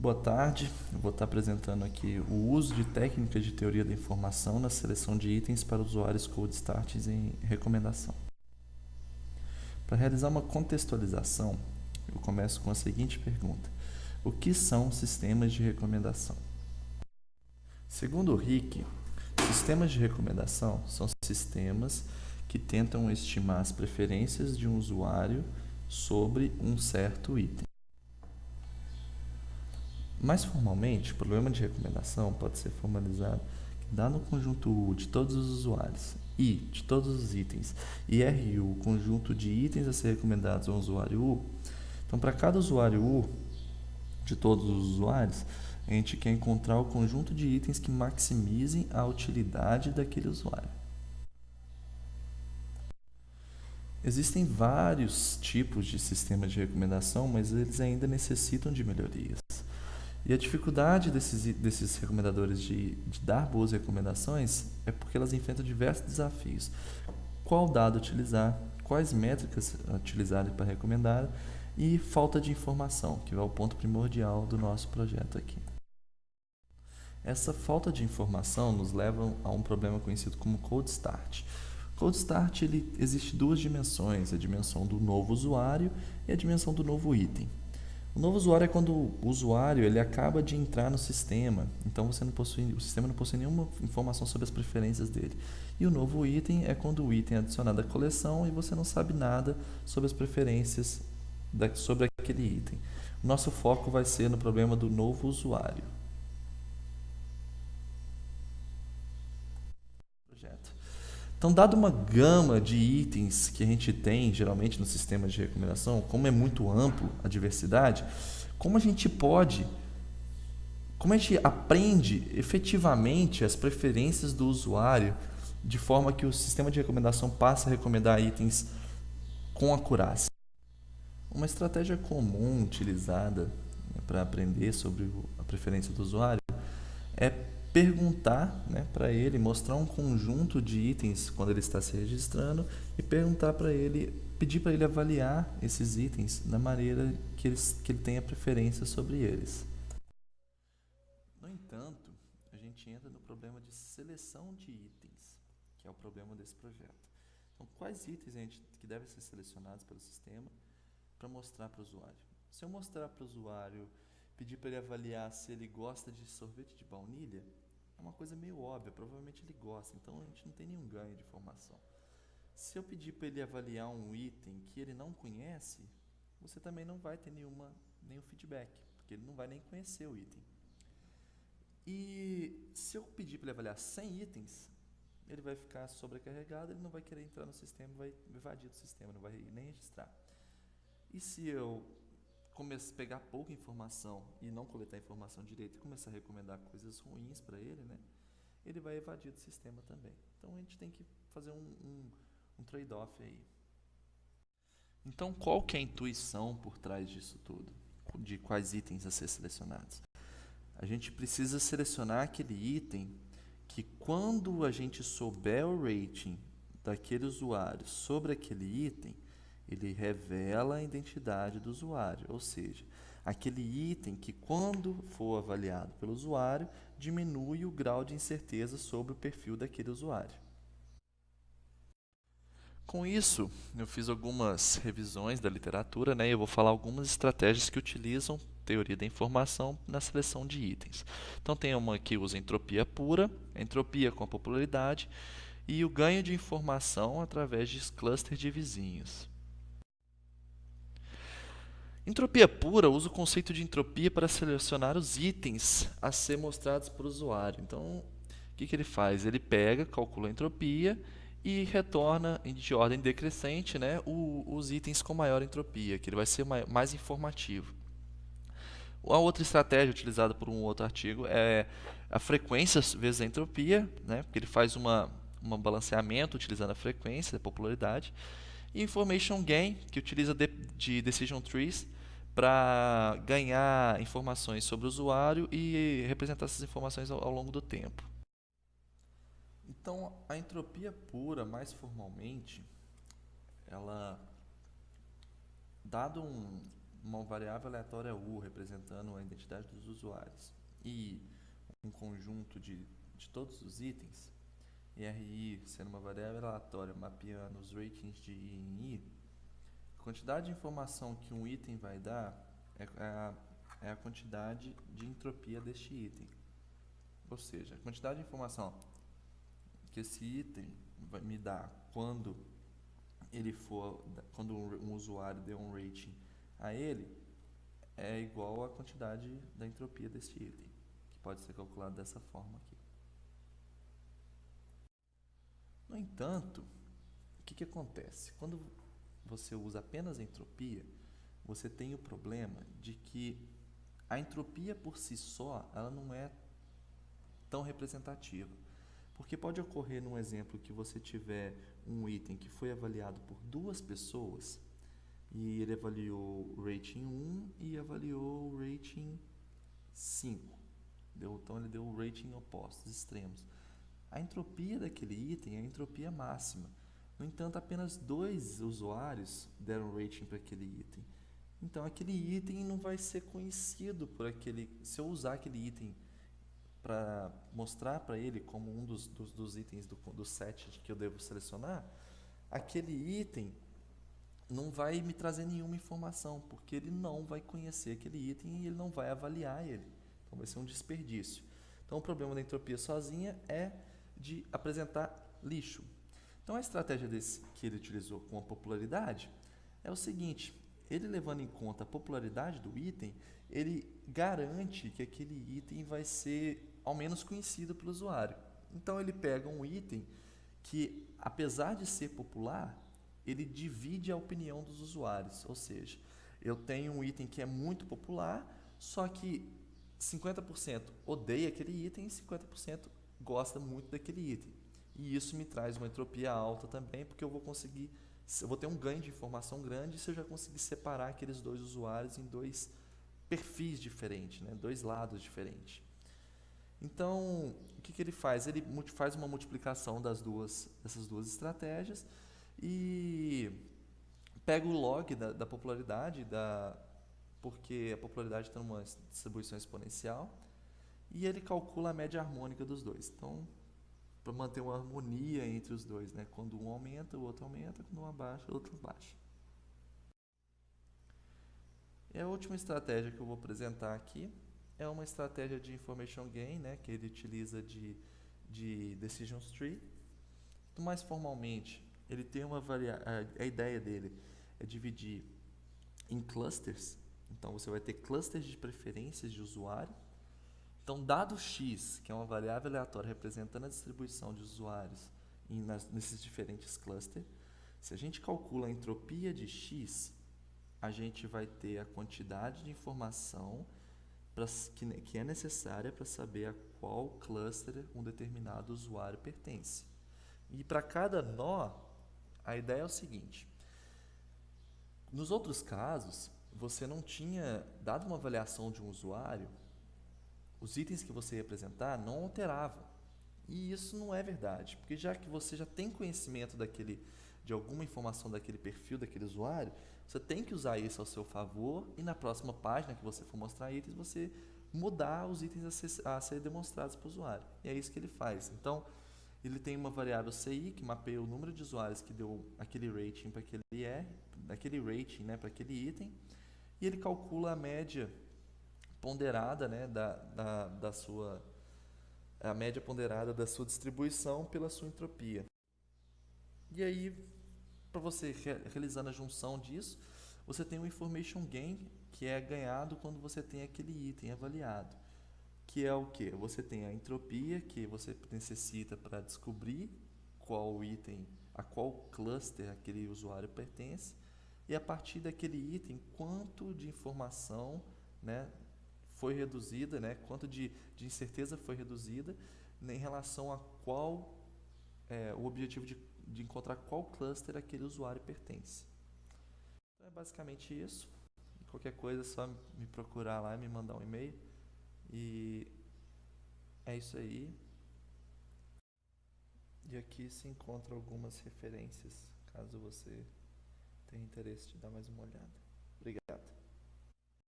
Boa tarde, eu vou estar apresentando aqui o uso de técnicas de teoria da informação na seleção de itens para usuários Cold Starts em recomendação. Para realizar uma contextualização, eu começo com a seguinte pergunta: o que são sistemas de recomendação? Segundo o Rick, sistemas de recomendação são sistemas que tentam estimar as preferências de um usuário sobre um certo item. Mais formalmente, o problema de recomendação pode ser formalizado que, dado o conjunto U de todos os usuários, I de todos os itens e RU, o conjunto de itens a ser recomendados a um usuário U, então para cada usuário U de todos os usuários, a gente quer encontrar o conjunto de itens que maximizem a utilidade daquele usuário. Existem vários tipos de sistemas de recomendação, mas eles ainda necessitam de melhorias. E a dificuldade desses recomendadores de dar boas recomendações é porque elas enfrentam diversos desafios. Qual dado utilizar, quais métricas utilizar para recomendar e falta de informação, que é o ponto primordial do nosso projeto aqui. Essa falta de informação nos leva a um problema conhecido como Cold Start. Cold Start existe duas dimensões, a dimensão do novo usuário e a dimensão do novo item. O novo usuário é quando o usuário ele acaba de entrar no sistema, então o sistema não possui nenhuma informação sobre as preferências dele. E o novo item é quando o item é adicionado à coleção e você não sabe nada sobre as preferências sobre aquele item. Nosso foco vai ser no problema do novo usuário. Projeto. Então, dado uma gama de itens que a gente tem geralmente no sistema de recomendação, como é muito amplo a diversidade, como a gente pode como a gente aprende efetivamente as preferências do usuário de forma que o sistema de recomendação passe a recomendar itens com acurácia? Uma estratégia comum utilizada, né, para aprender sobre a preferência do usuário é perguntar, né, para ele, mostrar um conjunto de itens quando ele está se registrando e perguntar para ele, pedir para ele avaliar esses itens da maneira que ele tenha preferência sobre eles. No entanto, a gente entra no problema de seleção de itens, que é o problema desse projeto. Então, quais itens que devem ser selecionados pelo sistema para mostrar para o usuário? Se eu mostrar para o usuário, pedir para ele avaliar se ele gosta de sorvete de baunilha, é uma coisa meio óbvia, provavelmente ele gosta, então a gente não tem nenhum ganho de informação. Se eu pedir para ele avaliar um item que ele não conhece, você também não vai ter nenhum feedback, porque ele não vai nem conhecer o item. E se eu pedir para ele avaliar 100 itens, ele vai ficar sobrecarregado, ele não vai querer entrar no sistema, vai evadir do sistema, não vai nem registrar. E se eu pegar pouca informação e não coletar informação direito e começar a recomendar coisas ruins para ele, né, ele vai evadir do sistema também. Então a gente tem que fazer um trade-off aí. Então qual que é a intuição por trás disso tudo? De quais itens a ser selecionados? A gente precisa selecionar aquele item que, quando a gente souber o rating daquele usuário sobre aquele item, ele revela a identidade do usuário, ou seja, aquele item que, quando for avaliado pelo usuário, diminui o grau de incerteza sobre o perfil daquele usuário. Com isso, eu fiz algumas revisões da literatura, né, e eu vou falar algumas estratégias que utilizam teoria da informação na seleção de itens. Então tem uma que usa entropia pura, entropia com a popularidade e o ganho de informação através de cluster de vizinhos. Entropia pura usa o conceito de entropia para selecionar os itens a ser mostrados para o usuário. Então, o que ele faz? Ele pega, calcula a entropia e retorna de ordem decrescente, né, os itens com maior entropia, que ele vai ser mais informativo. A outra estratégia utilizada por um outro artigo é a frequência vezes a entropia, né, porque ele faz um balanceamento utilizando a frequência, a popularidade. E Information Gain, que utiliza de Decision Trees para ganhar informações sobre o usuário e representar essas informações ao longo do tempo. Então, a entropia pura, mais formalmente, ela, dado uma variável aleatória U representando a identidade dos usuários e um conjunto de todos os itens, e RI sendo uma variável aleatória mapeando os ratings de I em I, a quantidade de informação que um item vai dar é a quantidade de entropia deste item. Ou seja, a quantidade de informação que esse item vai me dar quando um usuário der um rating a ele é igual à quantidade da entropia deste item, que pode ser calculado dessa forma aqui. No entanto, o que acontece? Quando você usa apenas a entropia, você tem o problema de que a entropia por si só ela não é tão representativa. Porque pode ocorrer num exemplo que você tiver um item que foi avaliado por duas pessoas e ele avaliou o rating 1 e avaliou o rating 5. Então ele deu o rating opostos, extremos. A entropia daquele item é a entropia máxima. No entanto, apenas dois usuários deram rating para aquele item. Então aquele item não vai ser conhecido por aquele. Se eu usar aquele item para mostrar para ele como um dos itens do set que eu devo selecionar, aquele item não vai me trazer nenhuma informação, porque ele não vai conhecer aquele item e ele não vai avaliar ele. Então vai ser um desperdício. Então o problema da entropia sozinha é de apresentar lixo. Então a estratégia que ele utilizou com a popularidade é o seguinte: ele levando em conta a popularidade do item, ele garante que aquele item vai ser ao menos conhecido pelo usuário. Então ele pega um item que, apesar de ser popular, ele divide a opinião dos usuários. Ou seja, eu tenho um item que é muito popular, só que 50% odeia aquele item e 50% gosta muito daquele item. E isso me traz uma entropia alta também, porque eu vou ter um ganho de informação grande se eu já conseguir separar aqueles dois usuários em dois perfis diferentes, né? Dois lados diferentes. Então, o que ele faz? Ele faz uma multiplicação dessas duas estratégias e pega o log da popularidade, porque a popularidade está numa distribuição exponencial, e ele calcula a média harmônica dos dois. Então, para manter uma harmonia entre os dois, né? Quando um aumenta, o outro aumenta, quando um abaixa, o outro baixa. E a última estratégia que eu vou apresentar aqui é uma estratégia de information gain, né, que ele utiliza de decision tree. Então, mais formalmente, ele tem a ideia dele é dividir em clusters. Então você vai ter clusters de preferências de usuário. Então, dado x, que é uma variável aleatória representando a distribuição de usuários nesses diferentes clusters, se a gente calcula a entropia de x, a gente vai ter a quantidade de informação que é necessária para saber a qual cluster um determinado usuário pertence. E para cada nó, a ideia é o seguinte: nos outros casos, você não tinha dado uma avaliação de um usuário, os itens que você ia apresentar não alteravam. E isso não é verdade, porque já que você já tem conhecimento de alguma informação daquele perfil, daquele usuário, você tem que usar isso ao seu favor e na próxima página que você for mostrar itens, você mudar os itens a ser demonstrados para o usuário. E é isso que ele faz. Então, ele tem uma variável CI que mapeia o número de usuários que deu aquele rating para para aquele item, e ele calcula a média ponderada, né, a média ponderada da sua distribuição pela sua entropia. E aí, para você realizando a junção disso, você tem um information gain, que é ganhado quando você tem aquele item avaliado. Que é o que? Você tem a entropia que você necessita para descobrir qual item, a qual cluster aquele usuário pertence, e a partir daquele item, quanto de informação, né, foi reduzida, né, quanto de incerteza foi reduzida, né, em relação a qual o objetivo de encontrar qual cluster aquele usuário pertence. Então é basicamente isso. Qualquer coisa é só me procurar lá e me mandar um e-mail. E é isso aí. E aqui se encontra algumas referências, caso você tenha interesse de dar mais uma olhada. Obrigado.